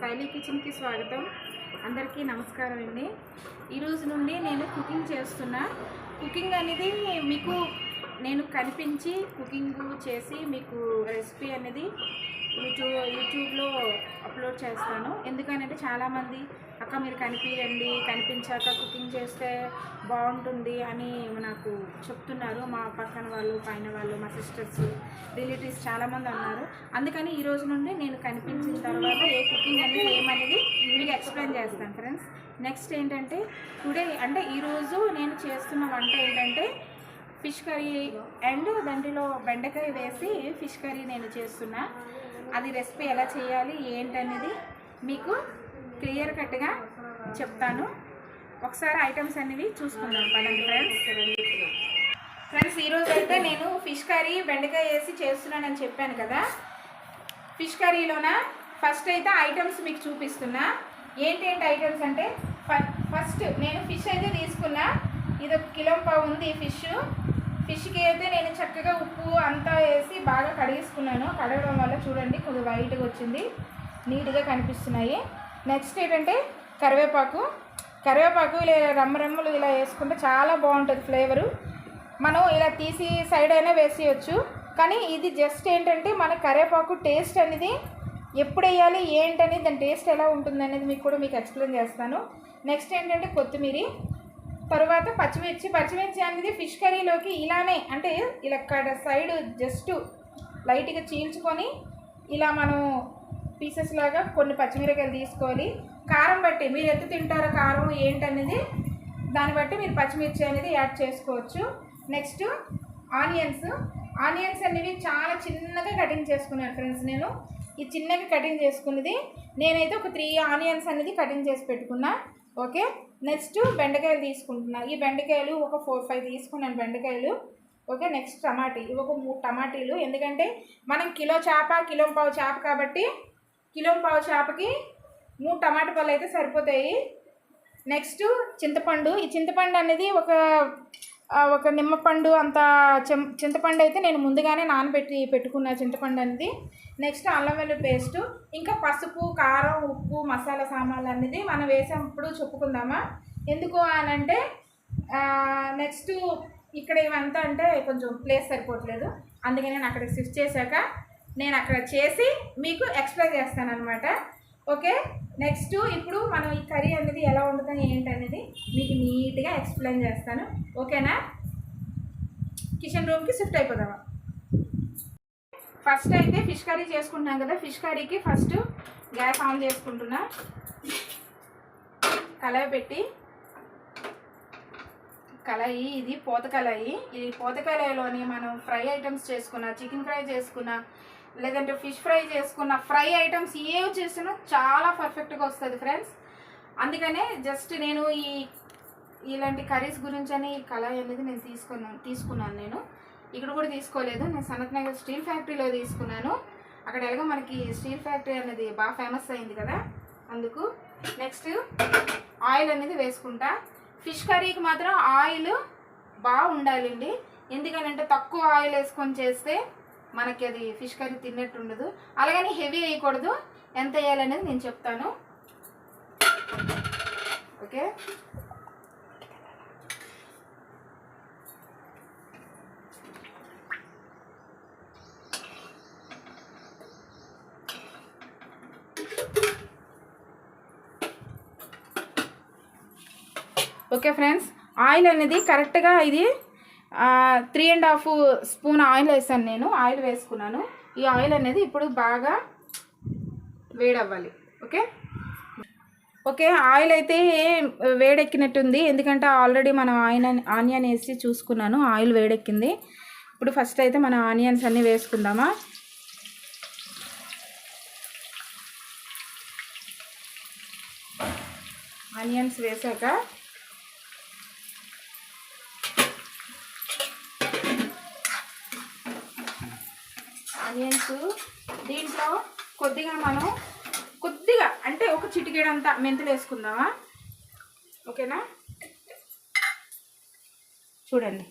శైలి కిచెన్కి స్వాగతం. అందరికీ నమస్కారం అండి. ఈరోజు నుండి నేను కుకింగ్ చేస్తున్నా. కుకింగ్ అనేది మీకు నేను కనిపించి కుకింగ్ చేసి మీకు రెసిపీ అనేది యూట్యూబ్లో అప్లోడ్ చేస్తాను. ఎందుకనంటే చాలామంది అక్క మీరు కనిపించండి, కనిపించాక కుకింగ్ చేస్తే బాగుంటుంది అని నాకు చెప్తున్నారు. మా పక్కన వాళ్ళు, పైన వాళ్ళు, మా సిస్టర్స్, రిలేటివ్స్ చాలామంది అన్నారు. అందుకని ఈరోజు నుండి నేను కనిపించిన తర్వాత ఏ కుకింగ్ అనేది ఏమనేది మీకు ఎక్స్ప్లెయిన్ చేస్తాను ఫ్రెండ్స్. నెక్స్ట్ ఏంటంటే టుడే అంటే ఈరోజు నేను చేస్తున్న వంట ఏంటంటే ఫిష్ కర్రీ అండ్ దాంట్లో బెండకాయ వేసి ఫిష్ కర్రీ నేను చేస్తున్నా. అది రెసిపీ ఎలా చేయాలి ఏంటనేది మీకు క్లియర్ కట్గా చెప్తాను. ఒకసారి ఐటమ్స్ అనేవి చూసుకుందాం పదండి ఫ్రెండ్స్. ఈరోజు అయితే నేను ఫిష్ కర్రీ బెండకాయ వేసి చేస్తున్నానని చెప్పాను కదా. ఫిష్ కర్రీలోన ఫస్ట్ అయితే ఐటమ్స్ మీకు చూపిస్తున్నా. ఏంటేంటి ఐటమ్స్ అంటే ఫస్ట్ నేను ఫిష్ అయితే తీసుకున్నా. ఇది 1.5 కిలో ఉంది ఫిష్కి అయితే నేను చక్కగా ఉప్పు అంతా వేసి బాగా కడిగేసుకున్నాను. కడగడం వల్ల చూడండి కొద్దిగా వైట్గా వచ్చింది, నీట్గా కనిపిస్తున్నాయి. నెక్స్ట్ ఏంటంటే కరివేపాకు ఇలా రమ్మరమ్మలు ఇలా వేసుకుంటే చాలా బాగుంటుంది ఫ్లేవరు. మనం ఇలా తీసి సైడ్ అయినా వేసేయచ్చు, కానీ ఇది జస్ట్ ఏంటంటే మన కరివేపాకు టేస్ట్ అనేది ఎప్పుడు వేయాలి ఏంటనేది దాని టేస్ట్ ఎలా ఉంటుంది అనేది మీకు ఎక్స్ప్లెయిన్ చేస్తాను. నెక్స్ట్ ఏంటంటే కొత్తిమీర, తర్వాత పచ్చిమిర్చి అనేది ఫిష్ కర్రీలోకి ఇలానే అంటే ఇలా సైడ్ జస్ట్ లైట్గా చీల్చుకొని ఇలా మనం పీసెస్ లాగా కొన్ని పచ్చిమిరకాయలు తీసుకోవాలి. కారం బట్టి మీరు ఎంత తింటారో కారం ఏంటనేది దాన్ని బట్టి మీరు పచ్చిమిర్చి అనేది యాడ్ చేసుకోవచ్చు. నెక్స్ట్ ఆనియన్స్ అనేవి చాలా చిన్నగా కటింగ్ చేసుకున్నాను ఫ్రెండ్స్. నేను ఈ చిన్నగా కటింగ్ చేసుకున్నది నేనైతే ఒక 3 ఆనియన్స్ అనేది కటింగ్ చేసి పెట్టుకున్నా. ఓకే, నెక్స్ట్ బెండకాయలు తీసుకుంటున్నా. ఈ బెండకాయలు ఒక 4-5 తీసుకున్నాను బెండకాయలు. ఓకే, నెక్స్ట్ ఇవి ఒక 3 టమాటీలు. ఎందుకంటే మనం 1.5 కిలో చేప కాబట్టి 1.5 కిలో చేపకి 3 టమాటా పళ్ళు అయితే సరిపోతాయి. నెక్స్ట్ చింతపండు. ఈ చింతపండు అనేది ఒక నిమ్మపండు అంత చింతపండు అయితే నేను ముందుగానే నానబెట్టి పెట్టుకున్న చింతపండు అనేది. నెక్స్ట్ అల్లం వెల్లుల్లి పేస్టు, ఇంకా పసుపు, కారం, ఉప్పు, మసాలా సామాన్లు అనేది మనం వేసినప్పుడు చెప్పుకుందామా. ఎందుకు అని అంటే నెక్స్ట్ ఇక్కడ ఇవంతా అంటే కొంచెం ప్లేస్ సరిపోవట్లేదు, అందుకని నేను అక్కడికి షిఫ్ట్ చేశాక నేను అక్కడ చేసి మీకు ఎక్స్ప్లెయిన్ చేస్తాను అనమాట. ఓకే, నెక్స్ట్ ఇప్పుడు మనం ఈ కర్రీ అనేది ఎలా వండుతాం ఏంటనేది మీకు నీట్గా ఎక్స్ప్లెయిన్ చేస్తాను. ఓకేనా, కిచెన్ రూమ్కి షిఫ్ట్ అయిపోదామా. ఫస్ట్ అయితే ఫిష్ కర్రీ చేసుకుంటున్నాం కదా. ఫిష్ కర్రీకి ఫస్ట్ గ్యాస్ ఆన్ చేసుకుంటున్నా. కళాయి ఇది పోత కళాయి. ఈ పోత కళాయిలోని మనం ఫ్రై ఐటమ్స్ చేసుకున్న, చికెన్ ఫ్రై చేసుకున్న, లేదంటే ఫిష్ ఫ్రై చేసుకున్న, ఫ్రై ఐటమ్స్ ఏవి చేసినా చాలా పర్ఫెక్ట్గా వస్తుంది ఫ్రెండ్స్. అందుకనే జస్ట్ నేను ఇలాంటి కర్రీస్ గురించి అని ఈ కళాయి అనేది నేను తీసుకున్నాను. నేను ఇక్కడ కూడా తీసుకోలేదు, నేను సనత్ నగర్ స్టీల్ ఫ్యాక్టరీలో తీసుకున్నాను. అక్కడ ఎలాగో మనకి స్టీల్ ఫ్యాక్టరీ అనేది బాగా ఫేమస్ అయింది కదా, అందుకు. నెక్స్ట్ ఆయిల్ అనేది వేసుకుంటా. ఫిష్ కర్రీకి మాత్రం ఆయిల్ బాగా ఉండాలండి. ఎందుకనంటే తక్కువ ఆయిల్ వేసుకొని చేస్తే మనకి అది ఫిష్ కర్రీ తిన్నట్టు ఉండదు. అలాగని హెవీ వేయకూడదు. ఎంత వేయాలనేది నేను చెప్తాను. ఓకే, ఓకే ఫ్రెండ్స్, ఆయిల్ అనేది కరెక్ట్గా ఇది 3.5 స్పూన్ ఆయిల్ వేసాను నేను. ఆయిల్ వేసుకున్నాను. ఈ ఆయిల్ అనేది ఇప్పుడు బాగా వేడవ్వాలి. ఓకే, ఆయిల్ అయితే వేడెక్కినట్టుంది. ఎందుకంటే ఆల్రెడీ మనం ఆనియన్ వేసి చూసుకున్నాను, ఆయిల్ వేడెక్కింది. ఇప్పుడు ఫస్ట్ అయితే మన ఆనియన్స్ అన్నీ వేసుకుందామా. ఆనియన్స్ వేసాక దీంట్లో కొద్దిగా అంటే ఒక చిటికెడంతా మెంతులు వేసుకుందామా. ఓకేనా, చూడండి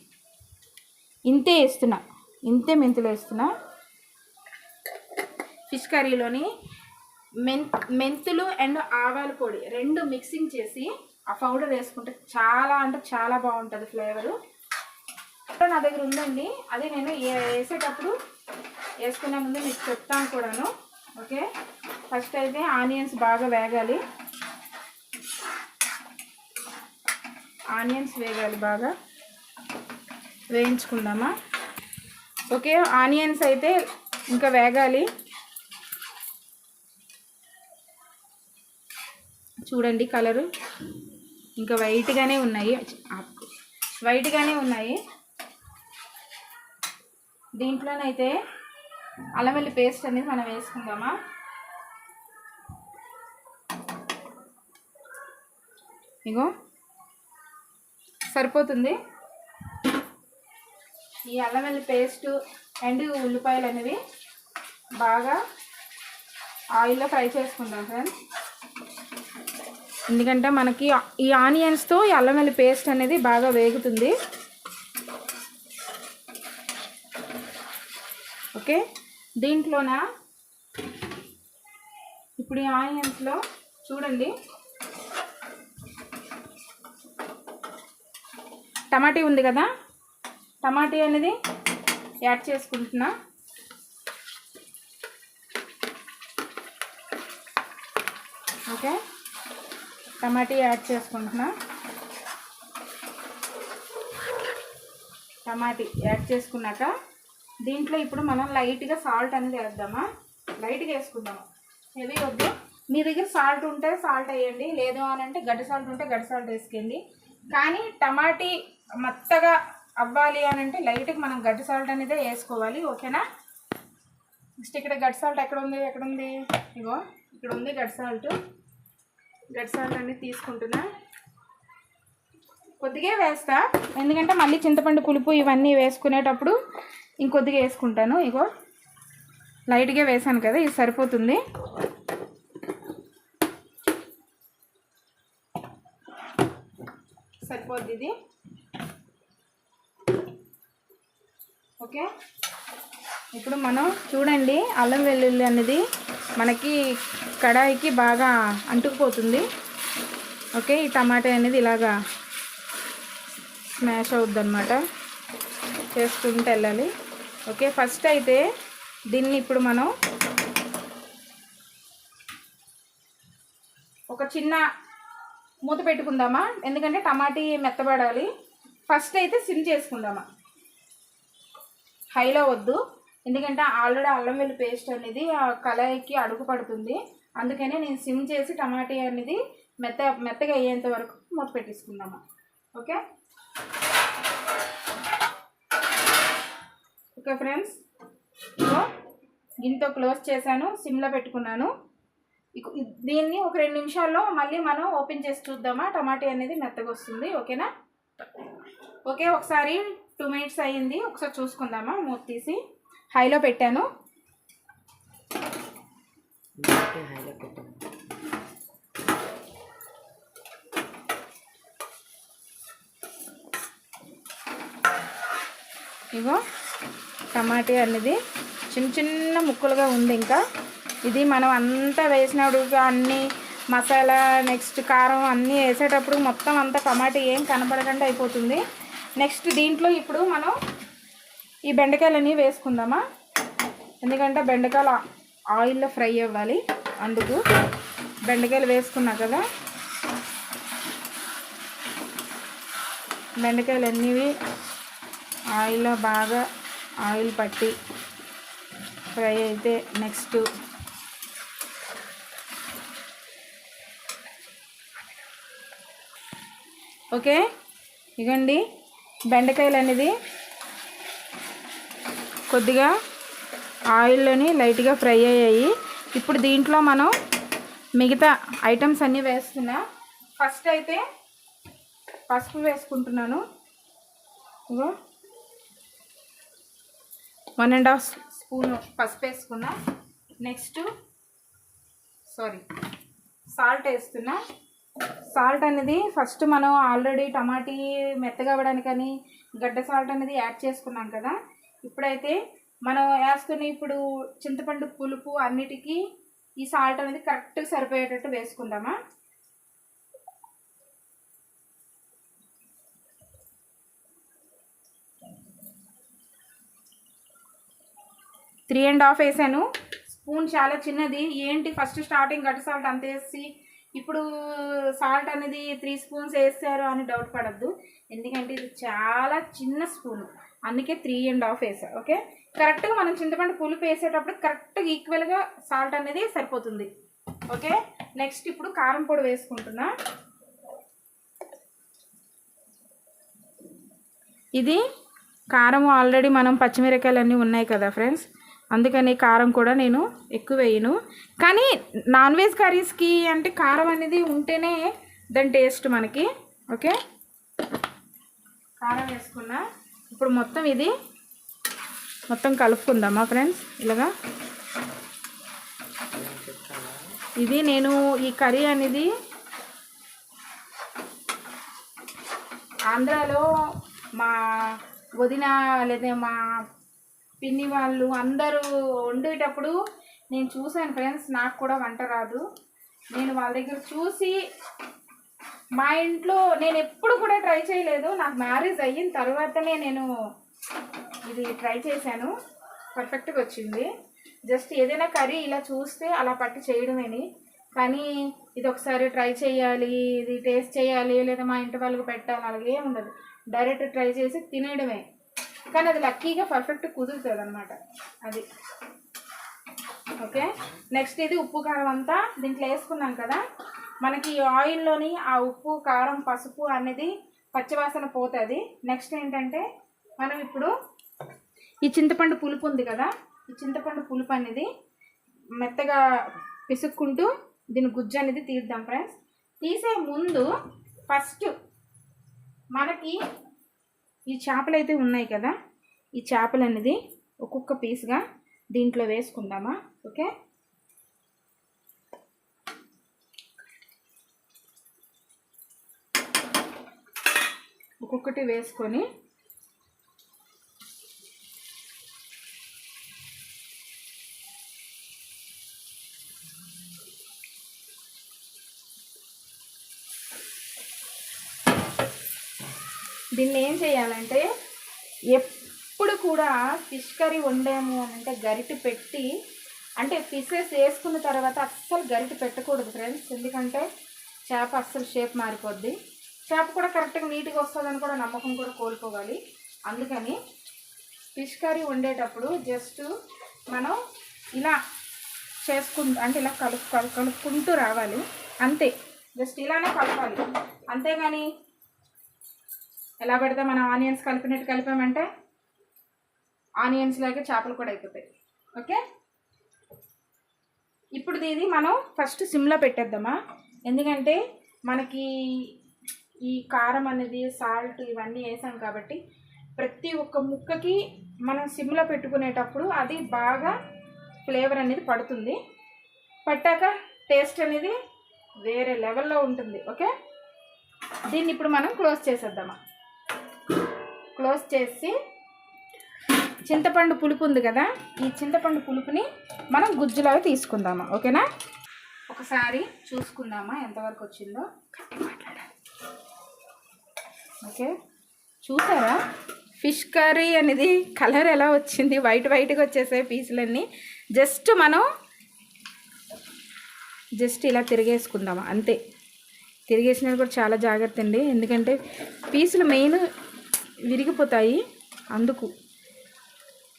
ఇంతే మెంతులు వేస్తున్నా. ఫిష్ కర్రీలోని మెంతులు అండ్ ఆవాల పొడి రెండు మిక్సింగ్ చేసి ఆ పౌడర్ వేసుకుంటే చాలా అంటే చాలా బాగుంటుంది ఫ్లేవరు. నా దగ్గర ఉందండి, అది నేను వేసేటప్పుడు వేసుకునే ముందు మీకు చెప్తాను కూడాను. ఓకే, ఫస్ట్ అయితే ఆనియన్స్ బాగా వేగాలి. ఆనియన్స్ వేగాలి, బాగా వేయించుకుందామా. ఓకే, ఆనియన్స్ అయితే ఇంకా వేగాలి. చూడండి కలరు ఇంకా వైట్గానే ఉన్నాయి. దీంట్లోనైతే అల్లం వెల్లుల్లి పేస్ట్ అనేది మనం వేసుకుందామా. ఇగో సరిపోతుంది. ఈ అల్లం వెల్లుల్లి పేస్ట్ అండ్ ఉల్లిపాయలు అనేవి బాగా ఆయిల్లో ఫ్రై చేసుకుందాం ఫ్రెండ్స్. ఎందుకంటే మనకి ఈ ఆనియన్స్తో ఈ అల్లం వెల్లుల్లి పేస్ట్ అనేది బాగా వేగుతుంది. ఓకే, దీంట్లోన ఇప్పుడు ఈ ఆనియన్స్లో చూడండి టమాటీ ఉంది కదా, టమాటీ అనేది యాడ్ చేసుకుంటున్నా. ఓకే, టమాటీ యాడ్ చేసుకుంటున్నా. టమాటీ యాడ్ చేసుకున్నాక దీంట్లో ఇప్పుడు మనం లైట్గా సాల్ట్ అనేది వేద్దామా. లైట్గా వేసుకుందాము, హెవీ వద్దు. మీ దగ్గర సాల్ట్ ఉంటే సాల్ట్ వేయండి, లేదు అని అంటే గడ్డి సాల్ట్ ఉంటే గడ్డి సాల్ట్ వేసుకోండి. కానీ టమాటీ మెత్తగా అవ్వాలి అని అంటే లైట్గా మనం గడ్డి సాల్ట్ అనేది వేసుకోవాలి. ఓకేనా. నెక్స్ట్ ఇక్కడ గడ్డి సాల్ట్ ఎక్కడ ఉంది, ఇగో ఇక్కడ ఉంది గడ్డి సాల్ట్. గడ్డి సాల్ట్ అనేది తీసుకుంటున్నా, కొద్దిగా వేస్తా. ఎందుకంటే మళ్ళీ చింతపండు పులుపు ఇవన్నీ వేసుకునేటప్పుడు ఇంకొద్దిగా వేసుకుంటాను. ఇగో లైట్గా వేసాను కదా, ఇది సరిపోతుంది. సరిపోద్ది ఇది. ఓకే, ఇప్పుడు మనం చూడండి అల్లం వెల్లుల్లి అనేది మనకి కడాయికి బాగా అంటుకుపోతుంది. ఓకే, ఈ టమాటా అనేది ఇలాగా స్మాష్ అవుద్ది అన్నమాట, చేసుకుంటూ వెళ్ళాలి. ఓకే, ఫస్ట్ అయితే దీన్ని ఇప్పుడు మనం ఒక చిన్న మూత పెట్టుకుందామా. ఎందుకంటే టమాటీ మెత్తబడాలి. ఫస్ట్ అయితే సిమ్ చేసుకుందామా, హైలో వద్దు. ఎందుకంటే ఆల్రెడీ అల్లం వెల్లుల్లి పేస్ట్ అనేది ఆ కళాయికి అడుగు పడుతుంది. అందుకనే నేను సిమ్ చేసి టమాటీ అనేది మెత్తగా అయ్యేంత వరకు మూత పెట్టేసుకుందామా. ఓకే ఓకే ఫ్రెండ్స్, గిన్నెతో క్లోజ్ చేశాను, సిమ్లో పెట్టుకున్నాను. దీన్ని ఒక 2 నిమిషాల్లో మళ్ళీ మనం ఓపెన్ చేసి చూద్దామా, టమాటా అనేది మెత్తగా వస్తుంది. ఓకేనా. ఓకే, ఒకసారి 2 మినిట్స్ అయ్యింది, ఒకసారి చూసుకుందామా. మూత తీసి హైలో పెట్టాను. ఇగో టమాటా అనేది చిన్న చిన్న ముక్కలుగా ఉంది. ఇంకా ఇది మనం అంతా వేసినప్పుడు అన్నీ మసాలా నెక్స్ట్ కారం అన్నీ వేసేటప్పుడు మొత్తం అంతా టమాటా ఏం కనపడకుండా అయిపోతుంది. నెక్స్ట్ దీంట్లో ఇప్పుడు మనం ఈ బెండకాయలన్నీ వేసుకుందామా. ఎందుకంటే బెండకాయలు ఆయిల్లో ఫ్రై అవ్వాలి, అందుకు బెండకాయలు వేసుకున్నా కదా. బెండకాయలు అన్నీ ఆయిల్లో బాగా ఆయిల్ పట్టి ఫ్రై అయితే నెక్స్ట్ ఓకే ఇగండి బెండకాయలు అనేది కొద్దిగా ఆయిల్లోని లైట్గా ఫ్రై అయ్యాయి. ఇప్పుడు దీంట్లో మనం మిగతా ఐటమ్స్ అన్నీ వేస్తున్నా. ఫస్ట్ అయితే పసుపు వేసుకుంటున్నాను. ఇగో 1.5 స్పూన్ పసుపు వేసుకున్నా. నెక్స్ట్ సాల్ట్ వేస్తున్నా. సాల్ట్ అనేది ఫస్ట్ మనం ఆల్రెడీ టమాటీ మెత్తగా అవ్వడానికని గడ్డ సాల్ట్ అనేది యాడ్ చేసుకున్నాం కదా. ఇప్పుడైతే మనం వేస్తున్న ఇప్పుడు చింతపండు పులుపు అన్నిటికీ ఈ సాల్ట్ అనేది కరెక్ట్గా సరిపోయేటట్టు వేసుకుందామా. త్రీ అండ్ హాఫ్ వేసాను. స్పూన్ చాలా చిన్నది. ఏంటి ఫస్ట్ స్టార్టింగ్ గట్టి సాల్ట్ అంత వేసి ఇప్పుడు సాల్ట్ అనేది 3 స్పూన్స్ వేసారు అని డౌట్ పడద్దు, ఎందుకంటే ఇది చాలా చిన్న స్పూను, అందుకే 3 అండ్ హాఫ్ వేసా. ఓకే, కరెక్ట్గా మనం చింతపండు పులుపు వేసేటప్పుడు కరెక్ట్గా ఈక్వల్గా సాల్ట్ అనేది సరిపోతుంది. ఓకే, నెక్స్ట్ ఇప్పుడు కారం పొడి వేసుకుంటున్నా. ఇది కారం ఆల్రెడీ మనం పచ్చిమిరకాయలు అన్నీ ఉన్నాయి కదా ఫ్రెండ్స్, అందుకని కారం కూడా నేను ఎక్కువ వేయను. కానీ నాన్ వెజ్ కర్రీస్కి అంటే కారం అనేది ఉంటేనే దాని టేస్ట్ మనకి. ఓకే, కారం వేసుకున్నా. ఇప్పుడు మొత్తం ఇది మొత్తం కలుపుకుందామా ఫ్రెండ్స్ ఇలాగా. ఇది నేను ఈ కర్రీ అనేది ఆంధ్రాలో మా వదిన లేదా మా పిన్ని వాళ్ళు అందరూ వండేటప్పుడు నేను చూశాను ఫ్రెండ్స్. నాకు కూడా వంట రాదు, నేను వాళ్ళ దగ్గర చూసి మా ఇంట్లో నేను ఎప్పుడు కూడా ట్రై చేయలేదు. నాకు మ్యారేజ్ అయిన తర్వాతనే నేను ఇది ట్రై చేశాను, పర్ఫెక్ట్గా వచ్చింది. జస్ట్ ఏదైనా కర్రీ ఇలా చూస్తే అలా పట్టి చేయడమేని, కానీ ఇది ఒకసారి ట్రై చేయాలి, ఇది టేస్ట్ చేయాలి, లేదా మా ఇంటి వాళ్ళకి పెట్టాలి అలాగే ఉండదు. డైరెక్ట్ ట్రై చేసి తినేయడమే. కానీ అది లక్కీగా పర్ఫెక్ట్ కుదురుతుంది అనమాట అది. ఓకే, నెక్స్ట్ ఇది ఉప్పు కారం అంతా దీంట్లో వేసుకున్నాం కదా, మనకి ఆయిల్లోని ఆ ఉప్పు కారం పసుపు అనేది పచ్చివాసన పోతుంది. నెక్స్ట్ ఏంటంటే మనం ఇప్పుడు ఈ చింతపండు పులుపు ఉంది కదా, ఈ చింతపండు పులుపు అనేది మెత్తగా పిసుక్కుంటూ దీని గుజ్జు అనేది తీద్దాం ఫ్రెండ్స్. తీసే ముందు ఫస్ట్ మనకి ఈ చేపలు అయితే ఉన్నాయి కదా, ఈ చేపలు అనేది ఒక్కొక్క పీస్గా దీంట్లో వేసుకుందామా. ఓకే, ఒక్కొక్కటి వేసుకొని దీన్ని ఏం చేయాలంటే, ఎప్పుడు కూడా ఫిష్ కర్రీ వండాము అని అంటే గరిటె పెట్టి, అంటే ఫిషెస్ వేసుకున్న తర్వాత అస్సలు గరిటె పెట్టకూడదు ఫ్రెండ్స్, ఎందుకంటే చేప అస్సలు షేప్ మారిపోద్ది. చేప కూడా కరెక్ట్గా నీట్గా వస్తుందని కూడా నమ్మకం కూడా కోల్పోవాలి. అందుకని ఫిష్ కర్రీ వండేటప్పుడు జస్ట్ మనం ఇలా అంటే ఇలా కలుపుకుంటూ రావాలి అంతే. జస్ట్ ఇలానే కలపాలి, అంతేగాని ఎలా పెడితే మనం ఆనియన్స్ కలిపినట్టు కలిపామంటే ఆనియన్స్ లాగే చేపలు కూడా అయిపోతాయి. ఓకే, ఇప్పుడు ఇది మనం ఫస్ట్ సిమ్లో పెట్టేద్దామా, ఎందుకంటే మనకి ఈ కారం అనేది సాల్ట్ ఇవన్నీ వేసాం కాబట్టి ప్రతి ఒక్క ముక్కకి మనం సిమ్లో పెట్టుకునేటప్పుడు అది బాగా ఫ్లేవర్ అనేది పడుతుంది. పట్టాక టేస్ట్ అనేది వేరే లెవెల్లో ఉంటుంది. ఓకే, దీన్ని ఇప్పుడు మనం క్లోజ్ చేసేద్దామా. క్లోజ్ చేసి చింతపండు పులుపు ఉంది కదా, ఈ చింతపండు పులుపుని మనం గుజ్జులాగా తీసుకుందామా. ఓకేనా, ఒకసారి చూసుకుందామా ఎంతవరకు వచ్చిందో. ఓకే, చూసారా ఫిష్ కర్రీ అనేది కలర్ ఎలా వచ్చింది, వైట్గా వచ్చేసాయి పీసులన్నీ. జస్ట్ ఇలా తిరిగేసుకుందామా అంతే. తిరిగేసినది కూడా చాలా జాగ్రత్త అండి, ఎందుకంటే పీసులు మెయిన్ విరిగిపోతాయి. అందుకు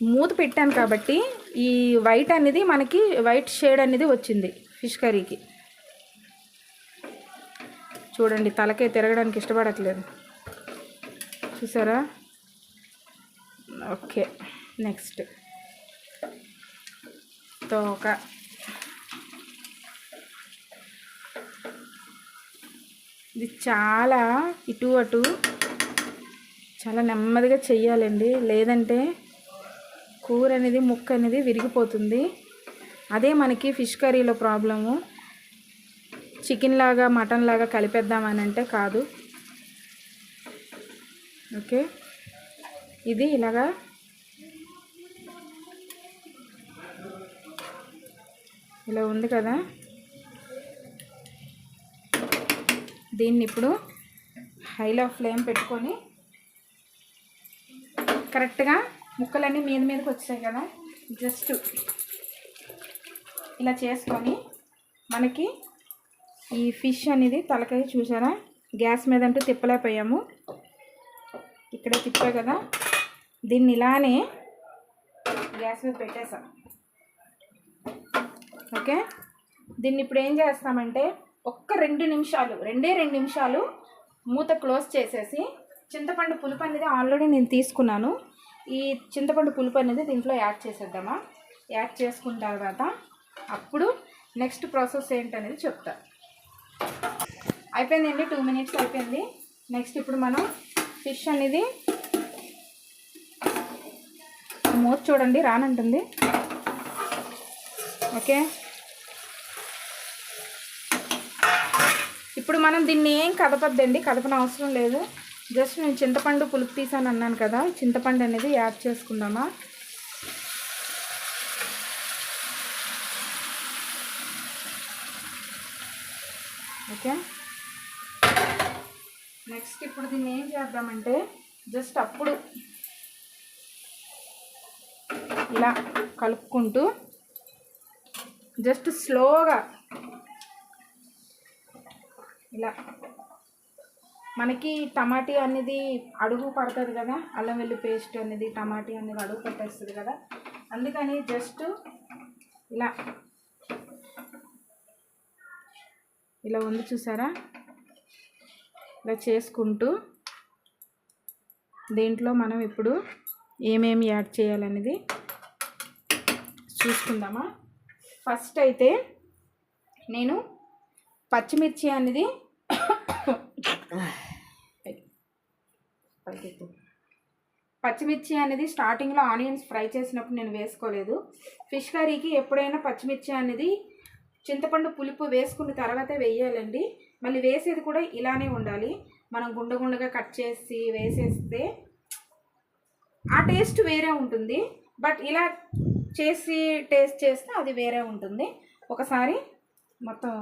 మూత పెట్టాను కాబట్టి ఈ వైట్ అనేది మనకి వైట్ షేడ్ అనేది వచ్చింది ఫిష్ కర్రీకి. చూడండి, తలకే తిరగడానికి ఇష్టపడట్లేదు, చూసారా. ఓకే, నెక్స్ట్ తోక. ఇది చాలా ఇటు అటు చాలా నెమ్మదిగా చెయ్యాలండి, లేదంటే కూర అనేది ముక్క అనేది విరిగిపోతుంది. అదే మనకి ఫిష్ కర్రీలో ప్రాబ్లము. చికెన్ లాగా మటన్ లాగా కలిపేద్దామని అంటే కాదు. ఓకే, ఇది ఇలాగా ఇలా ఉంది కదా, దీన్ని ఇప్పుడు హైలో ఫ్లేమ్ పెట్టుకొని కరెక్ట్గా ముక్కలన్నీ మీదకి వచ్చాయి కదా, జస్ట్ ఇలా చేసుకొని మనకి ఈ ఫిష్ అనేది తలకాయ చూసారా, గ్యాస్ మీద అంటూ తిప్పలేకపోయాము, ఇక్కడే తిప్పా కదా, దీన్ని ఇలానే గ్యాస్ మీద పెట్టేసాం. ఓకే, దీన్ని ఇప్పుడు ఏం చేస్తామంటే ఒక్క 2 నిమిషాలు మూత క్లోజ్ చేసేసి చింతపండు పులుపు అనేది ఆల్రెడీ నేను తీసుకున్నాను, ఈ చింతపండు పులుపు అనేది దీంట్లో యాడ్ చేసేద్దామా. యాడ్ చేసుకున్న తర్వాత అప్పుడు నెక్స్ట్ ప్రాసెస్ ఏంటనేది చెప్తా. అయిపోయిందండి, 2 మినిట్స్ అయిపోయింది. నెక్స్ట్ ఇప్పుడు మనం ఫిష్ అనేది మూత చూడండి రానంటుంది. ఓకే, ఇప్పుడు మనం దీన్ని ఏం కదపద్దండి, కదపన అవసరం లేదు. జస్ట్ నేను చింతపండు పులుపు తీసాను అన్నాను కదా, చింతపండు అనేది యాడ్ చేసుకుందామా. ఓకే, నెక్స్ట్ ఇప్పుడు దీన్ని ఏం చేద్దామంటే జస్ట్ అప్పుడు ఇలా కలుపుకుంటూ జస్ట్ స్లోగా ఇలా మనకి టమాటీ అనేది అడుగు పడుతుంది కదా, అల్లం వెల్లుల్లి పేస్ట్ అనేది టమాటీ అనేది అడుగు పట్టేస్తుంది కదా, అందుకని జస్ట్ ఇలా ఉంది చూసారా, ఇలా చేసుకుంటూ దీంట్లో మనం ఇప్పుడు ఏమేమి యాడ్ చేయాలనేది చూసుకుందామా. ఫస్ట్ అయితే నేను పచ్చిమిర్చి అనేది స్టార్టింగ్లో ఆనియన్స్ ఫ్రై చేసినప్పుడు నేను వేసుకోలేదు. ఫిష్ కర్రీకి ఎప్పుడైనా పచ్చిమిర్చి అనేది చింతపండు పులుపు వేసుకున్న తర్వాతే వేయాలండి. మళ్ళీ వేసేది కూడా ఇలానే ఉండాలి. మనం గుండగా కట్ చేసి వేసేస్తే ఆ టేస్ట్ వేరే ఉంటుంది, బట్ ఇలా చేసి టేస్ట్ చేస్తే అది వేరే ఉంటుంది. ఒకసారి మొత్తం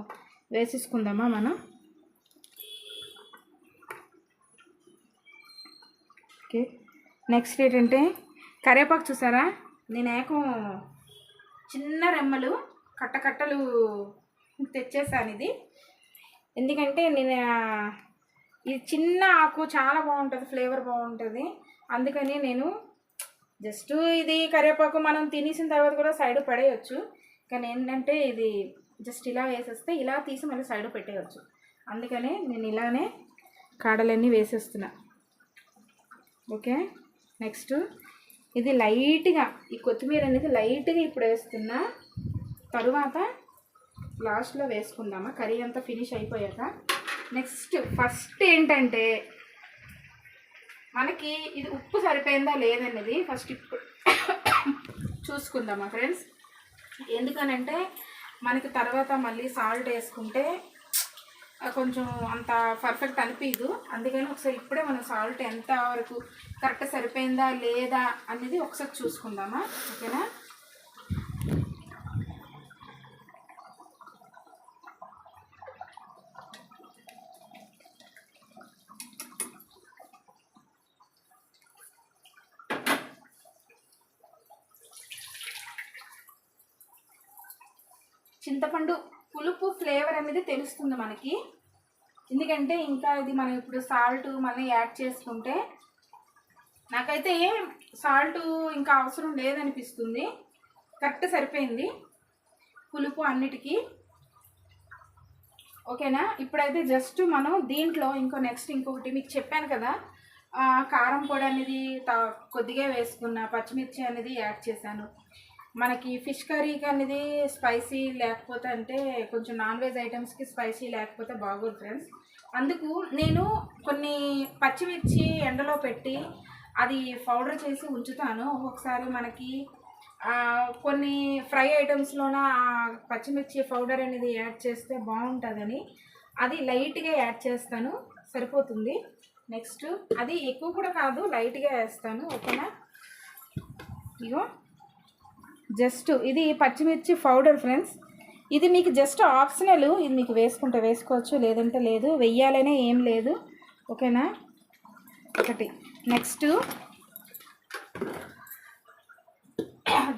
వేసేసుకుందామా మనం. ఓకే, నెక్స్ట్ ఏంటంటే కరివేపాకు చూసారా, నేను చిన్న రెమ్మలు కట్టలు తెచ్చేసాను. ఇది ఎందుకంటే నేను ఇది చిన్న ఆకు చాలా బాగుంటుంది, ఫ్లేవర్ బాగుంటుంది, అందుకని నేను జస్ట్ ఇది కరివేపాకు మనం తినేసిన తర్వాత కూడా సైడ్ పడేయచ్చు, కానీ ఏంటంటే ఇది జస్ట్ ఇలా వేసేస్తే ఇలా తీసి మళ్ళీ సైడ్ పెట్టేయచ్చు, అందుకని నేను ఇలానే కాడలన్నీ వేసేస్తున్నా. ఓకే, నెక్స్ట్ ఇది లైట్గా ఈ కొత్తిమీర అనేది లైట్గా ఇప్పుడు వేస్తున్నా, తరువాత లాస్ట్లో వేసుకుందామా కర్రీ అంతా ఫినిష్ అయిపోయాక. నెక్స్ట్ ఫస్ట్ ఏంటంటే మనకి ఇది ఉప్పు సరిపోయిందా లేదనేది ఫస్ట్ ఇప్పుడు చూసుకుందామా ఫ్రెండ్స్. ఎందుకనంటే మనకి తర్వాత మళ్ళీ సాల్ట్ వేసుకుంటే కొంచెం అంత పర్ఫెక్ట్ అనిపించదు, అందుకని ఒకసారి ఇప్పుడే మనం సాల్ట్ ఎంత వరకు కరెక్ట్ సరిపోయిందా లేదా అనేది ఒకసారి చూసుకుందామా. ఓకేనా, చింతపండు పులుపు ఫ్లేవర్ అనేది తెలుస్తుంది మనకి, ఎందుకంటే ఇంకా ఇది మనం ఇప్పుడు సాల్ట్ మళ్ళీ యాడ్ చేసుకుంటే నాకైతే సాల్ట్ ఇంకా అవసరం లేదనిపిస్తుంది, కరెక్ట్ సరిపోయింది పులుపు అన్నిటికీ. ఓకేనా, ఇప్పుడైతే జస్ట్ మనం దీంట్లో ఇంకొకటి మీకు చెప్పాను కదా, కారం పొడి అనేది కొద్దిగా వేసుకున్న, పచ్చిమిర్చి అనేది యాడ్ చేశాను. మనకి ఫిష్ కర్రీకి అనేది స్పైసీ లేకపోతే అంటే కొంచెం నాన్ వెజ్ ఐటమ్స్కి స్పైసీ లేకపోతే బాగోదు ఫ్రెండ్స్, అందుకు నేను కొన్ని పచ్చిమిర్చి ఎండలో పెట్టి అది పౌడర్ చేసి ఉంచుతాను. ఒక్కొక్కసారి మనకి కొన్ని ఫ్రై ఐటమ్స్లోన పచ్చిమిర్చి పౌడర్ అనేది యాడ్ చేస్తే బాగుంటుందని అది లైట్గా యాడ్ చేస్తాను, సరిపోతుంది. నెక్స్ట్ అది ఎక్కువ కూడా కాదు, లైట్గా వేస్తాను. ఓకేనా, ఇగో జస్ట్ ఇది పచ్చిమిర్చి పౌడర్ ఫ్రెండ్స్, ఇది మీకు జస్ట్ ఆప్షనల్, ఇది మీకు వేసుకుంటే వేసుకోవచ్చు, లేదంటే లేదు, వెయ్యాలనే ఏం లేదు. ఓకేనా? ఒకటి. నెక్స్ట్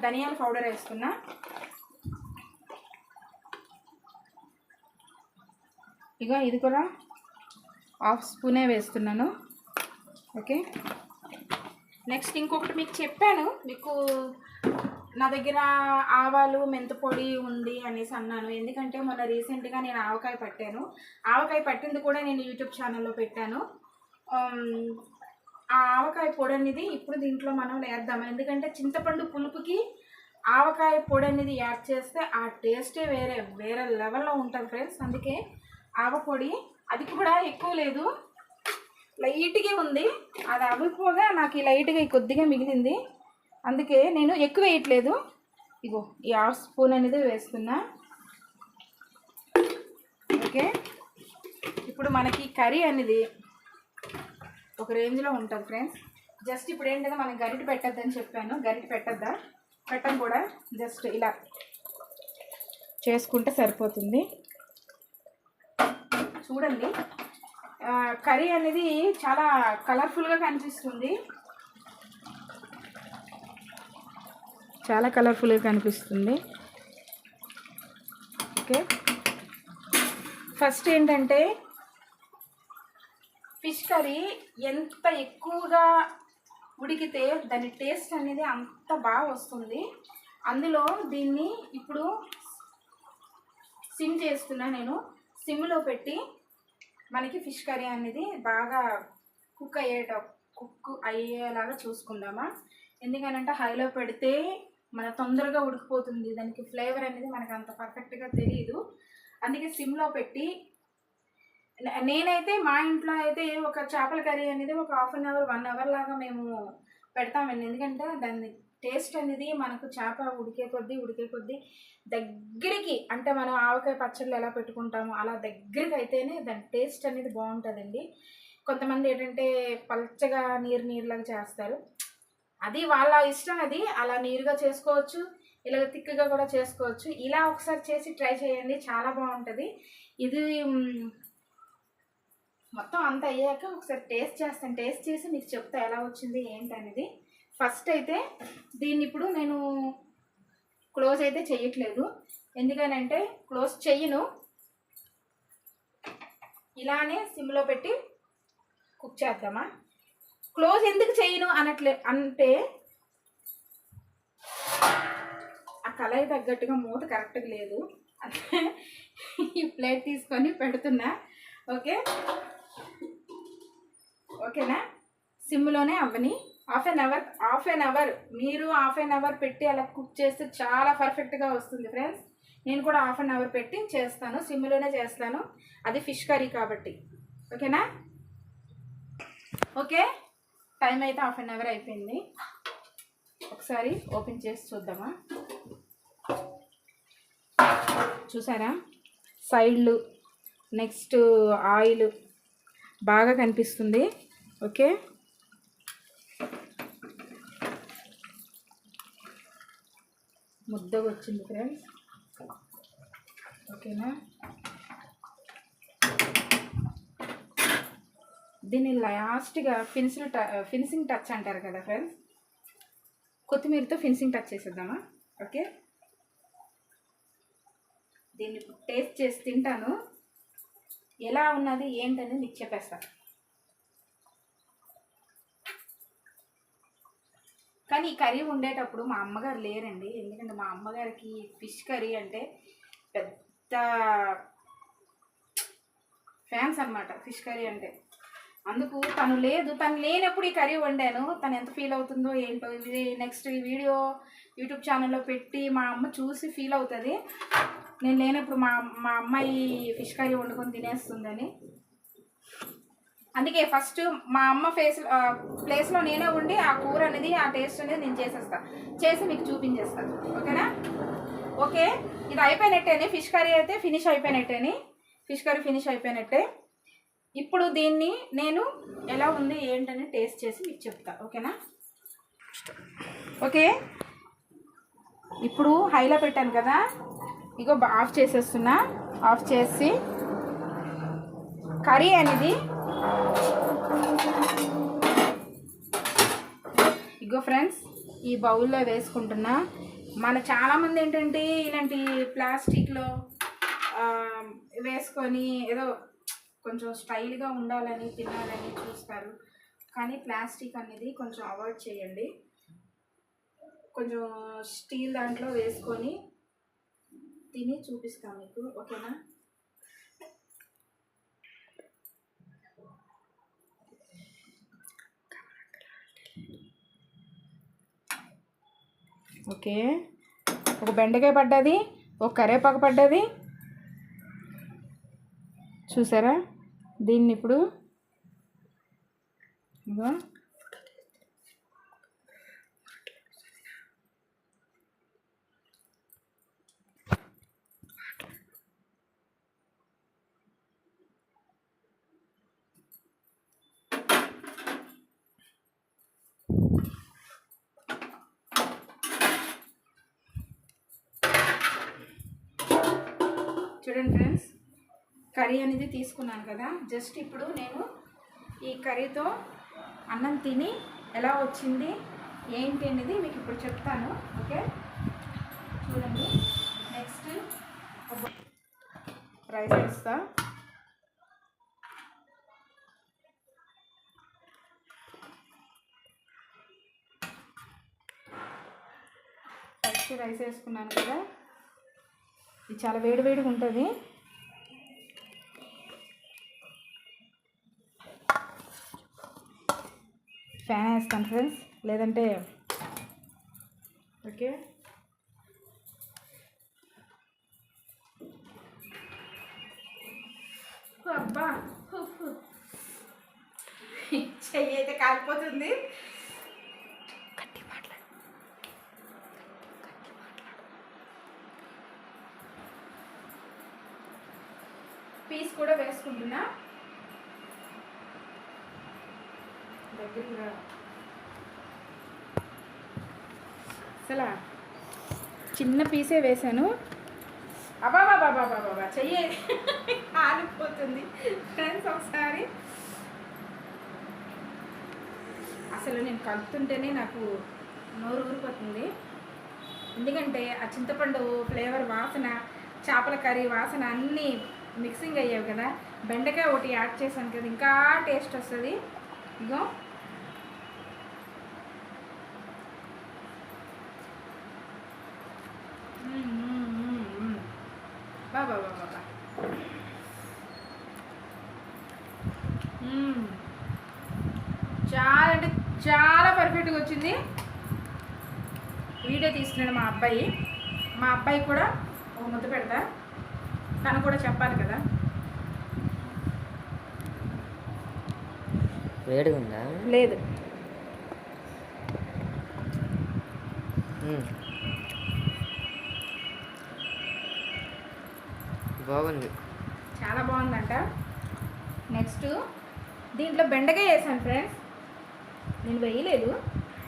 ధనియాల పౌడర్ వేసుకున్నా. ఇగో ఇది కూడా హాఫ్ స్పూనే వేస్తున్నాను. ఓకే. నెక్స్ట్ ఇంకొకటి మీకు చెప్పాను, మీకు నా దగ్గర ఆవాలు మెంతిపొడి ఉంది అనేసి అన్నాను. ఎందుకంటే మొన్న రీసెంట్గా నేను ఆవకాయ పట్టాను. ఆవకాయ పట్టింది కూడా నేను యూట్యూబ్ ఛానల్లో పెట్టాను. ఆ ఆవకాయ పొడి అనేది ఇప్పుడు దీంట్లో మనం వేద్దాం. ఎందుకంటే చింతపండు పులుపుకి ఆవకాయ పొడి అనేది యాడ్ చేస్తే ఆ టేస్టే వేరే లెవెల్లో ఉంటుంది ఫ్రెండ్స్. అందుకే ఆవపొడి అది కూడా ఎక్కువ లేదు, లైట్గా ఉంది. అది అవ్వకపోగా నాకు ఈ లైట్గా కొద్దిగా మిగిలింది, అందుకే నేను ఎక్కువ వేయట్లేదు. ఇగో ఈ హాఫ్ స్పూన్ అనేది వేస్తున్నా. ఓకే. ఇప్పుడు మనకి కర్రీ అనేది ఒక రేంజ్లో ఉంటుంది ఫ్రెండ్స్. జస్ట్ ఇప్పుడు ఏంటంటే మనం గరిటె పెట్టద్దని చెప్పాను, గరిటె పెట్టం కూడా జస్ట్ ఇలా చేసుకుంటే సరిపోతుంది. చూడండి, కర్రీ అనేది చాలా కలర్ఫుల్గా కనిపిస్తుంది, చాలా కలర్ఫుల్గా కనిపిస్తుంది. ఓకే. ఫస్ట్ ఏంటంటే ఫిష్ కర్రీ ఎంత ఎక్కువగా ఉడికితే దాని టేస్ట్ అనేది అంత బాగా వస్తుంది. అందులో దీన్ని ఇప్పుడు సిమ్ చేస్తున్నా నేను. సిమ్లో పెట్టి మనకి ఫిష్ కర్రీ అనేది బాగా కుక్ అయ్యేలాగా చూసుకుందామా. ఎందుకనంటే హైలో పెడితే మన తొందరగా ఉడికిపోతుంది, దానికి ఫ్లేవర్ అనేది మనకు అంత పర్ఫెక్ట్గా తెలియదు. అందుకే సిమ్లో పెట్టి, నేనైతే మా ఇంట్లో అయితే ఒక చేపల కర్రీ అనేది ఒక హాఫ్ అన్ అవర్ 1 అవర్ లాగా మేము పెడతామండి. ఎందుకంటే దాని టేస్ట్ అనేది మనకు చేప ఉడికే కొద్దీ దగ్గరికి, అంటే మనం ఆవకాయ పచ్చళ్ళు ఎలా పెట్టుకుంటామో అలా దగ్గరికి అయితేనే దాని టేస్ట్ అనేది బాగుంటుందండి. కొంతమంది ఏంటంటే పల్చగా నీరులాగా చేస్తారు, అది వాళ్ళ ఇష్టం. అది అలా నీరుగా చేసుకోవచ్చు, ఇలా తిక్కుగా కూడా చేసుకోవచ్చు. ఇలా ఒకసారి చేసి ట్రై చేయండి, చాలా బాగుంటుంది. ఇది మొత్తం అంతా అయ్యాక ఒకసారి టేస్ట్ చేసి మీకు చెప్తా ఎలా వచ్చింది ఏంటనేది. ఫస్ట్ అయితే దీన్ని ఇప్పుడు నేను క్లోజ్ అయితే చేయట్లేదు, ఎందుకనంటే క్లోజ్ చెయ్యను, ఇలానే సిమ్లో పెట్టి కుక్ చేద్దామా. క్లోజ్ ఎందుకు చేయను అంటే ఆ కళాయి తగ్గట్టుగా మూత కరెక్ట్గా లేదు, అంటే ఈ ప్లేట్ తీసుకొని పెడుతున్నా. ఓకేనా? సిమ్లోనే అవ్వని. హాఫ్ అన్ అవర్ మీరు హాఫ్ అన్ అవర్ పెట్టి అలా కుక్ చేస్తే చాలా పర్ఫెక్ట్గా వస్తుంది ఫ్రెండ్స్. నేను కూడా హాఫ్ అన్ అవర్ పెట్టి చేస్తాను, సిమ్లోనే చేస్తాను, అది ఫిష్ కర్రీ కాబట్టి. ఓకేనా? ఓకే. టైం అయితే హాఫ్ అన్ అవర్ అయిపోయింది. ఒకసారి ఓపెన్ చేసి చూద్దామా. చూసారా, సైడ్లు, నెక్స్ట్ ఆయిల్ బాగా కనిపిస్తుంది. ఓకే. ముద్దగా వచ్చింది ఫ్రెండ్స్. ఓకేనా? దీన్ని లాస్ట్గా ఫినిషింగ్ టచ్ అంటారు కదా ఫ్రెండ్స్, కొత్తిమీరతో ఫినిషింగ్ టచ్ చేసేద్దామా. ఓకే. దీన్ని టేస్ట్ చేసి తింటాను, ఎలా ఉన్నది ఏంటనేది మీకు చెప్పేస్తాను. కానీ ఈ కర్రీ ఉండేటప్పుడు మా అమ్మగారు లేరండి, ఎందుకంటే మా అమ్మగారికి ఫిష్ కర్రీ అంటే పెద్ద ఫ్యాన్స్ అనమాట, ఫిష్ కర్రీ అంటే. అందుకు తను లేనప్పుడు ఈ కర్రీ వండాను. తను ఎంత ఫీల్ అవుతుందో ఏంటో, ఇది నెక్స్ట్ ఈ వీడియో యూట్యూబ్ ఛానల్లో పెట్టి మా అమ్మ చూసి ఫీల్ అవుతుంది, నేను లేనప్పుడు మా అమ్మాయి ఫిష్ కర్రీ వండుకొని తినేస్తుందని. అందుకే ఫస్ట్ మా అమ్మ ప్లేస్లో నేనే ఉండి ఆ కూర అనేది, ఆ టేస్ట్ అనేది నేను చేసి మీకు చూపించేస్తాను. ఓకేనా? ఓకే. ఇది అయిపోయినట్టేనే, ఫిష్ కర్రీ అయితే ఫినిష్ అయిపోయినట్టే. ఇప్పుడు దీన్ని నేను ఎలా ఉంది ఏంటని టేస్ట్ చేసి మీకు చెప్తా. ఓకేనా? ఓకే. ఇప్పుడు హైలో పెట్టాను కదా, ఇగో ఆఫ్ చేసేస్తున్నా. ఆఫ్ చేసి కర్రీ అనేది ఇగో ఫ్రెండ్స్ ఈ బౌల్లో వేసుకుంటున్నా. మన చాలామంది ఏంటంటే ఇలాంటి ప్లాస్టిక్లో వేసుకొని ఏదో కొంచెం స్టైల్గా ఉండాలని తినాలని చూస్తారు. కానీ ప్లాస్టిక్ అనేది కొంచెం అవాయిడ్ చేయండి. కొంచెం స్టీల్ దాంట్లో వేసుకొని తిని చూపిస్తాను మీకు, ఓకేనా? ఓకే, ఒక బెండకాయ పడ్డది, ఒక కరివేపాకు పడ్డది, చూసారా? దీన్ని ఇప్పుడు ఇగో చూడండి ఫ్రెండ్స్, కర్రీ అనేది తీసుకున్నాను కదా. జస్ట్ ఇప్పుడు నేను ఈ కర్రీతో అన్నం తిని ఎలా వచ్చింది ఏంటి అనేది మీకు ఇప్పుడు చెప్తాను, ఓకే? చూడండి. నెక్స్ట్ రైస్ వేస్తా. ఫస్ట్ రైస్ వేసుకున్నాను కదా, ఇది చాలా వేడివేడిగా ఉంటుంది. ఫ్యాన్ వేస్తాను ఫ్రెండ్స్, లేదంటే ఓకే. అబ్బా చెయ్యి అయితే కాలిపోతుంది. పీస్ కూడా వేసుకుంటున్నా. దగ్గర అసలు చిన్న పీసే వేసాను. అబాబాబాబాబాబా చెయ్యి ఆలిపోతుంది ఫ్రెండ్స్. ఒకసారి అసలు నేను కలుపుతుంటేనే నాకు నోరు ఊరిపోతుంది. ఎందుకంటే ఆ చింతపండు ఫ్లేవర్ వాసన, చేపల కర్రీ వాసన అన్నీ మిక్సింగ్ అయ్యావు కదా. బెండకాయ ఒకటి యాడ్ చేశాను కదా, ఇంకా టేస్ట్ వస్తుంది. ఇగో బాబా బాబా చాలా అంటే చాలా పర్ఫెక్ట్గా వచ్చింది. వీడియో తీస్తున్నాడు మా అబ్బాయి. మా అబ్బాయి కూడా ఒక ముద్ద పెడతా, తను కూడా చెప్పాలి కదా. వేడిగా ఉందా? లేదు, బాగుంది, చాలా బాగుందంట. నెక్స్ట్ దీంట్లో బెండకాయ వేసాను ఫ్రెండ్స్. నేను వేయలేదు,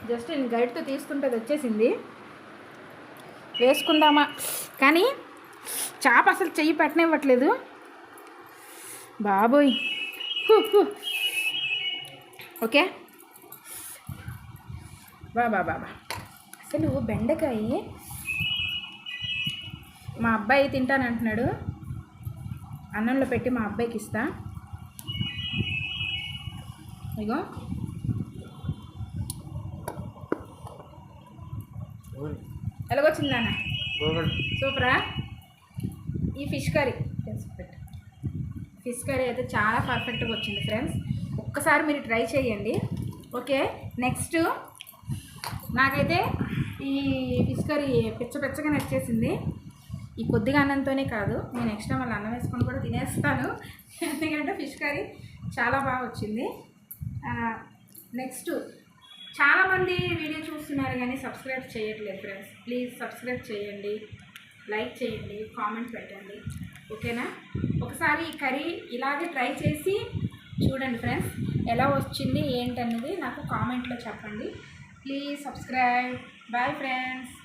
జస్ట్ నేను గైడ్తో తీసుకుంటే అది వచ్చేసింది. వేసుకుందామా కానీ చేప అసలు చెయ్యి పెట్టనివ్వట్లేదు బాబోయ్. ఓకే బాబా బాబా అసలు బెండకాయ మా అబ్బాయి తింటానంటున్నాడు. అన్నంలో పెట్టి మా అబ్బాయికి ఇస్తా. ఇగో ఎలాగొచ్చిందానా? సూపరా. ఈ ఫిష్ కర్రీ అయితే చాలా పర్ఫెక్ట్గా వచ్చింది ఫ్రెండ్స్. ఒక్కసారి మీరు ట్రై చేయండి, ఓకే? నెక్స్ట్ నాకైతే ఈ ఫిష్ కర్రీ పిచ్చగా నచ్చేసింది. ఈ కొద్దిగా అన్నంతోనే కాదు, నేను ఎక్స్ట్రా మళ్ళీ అన్నం వేసుకొని కూడా తినేస్తాను. ఎందుకంటే ఫిష్ కర్రీ చాలా బాగా వచ్చింది. నెక్స్ట్ చాలామంది వీడియో చూస్తున్నారు కానీ సబ్స్క్రైబ్ చేయట్లేదు ఫ్రెండ్స్. ప్లీజ్ సబ్స్క్రైబ్ చేయండి, లైక్ చేయండి, కామెంట్ పెట్టండి, ఓకేనా? ఒకసారి ఈ కర్రీ ఇలాగే ట్రై చేసి చూడండి ఫ్రెండ్స్. ఎలా వచ్చింది ఏంటన్నది నాకు కామెంట్లో చెప్పండి. Please subscribe. Bye friends.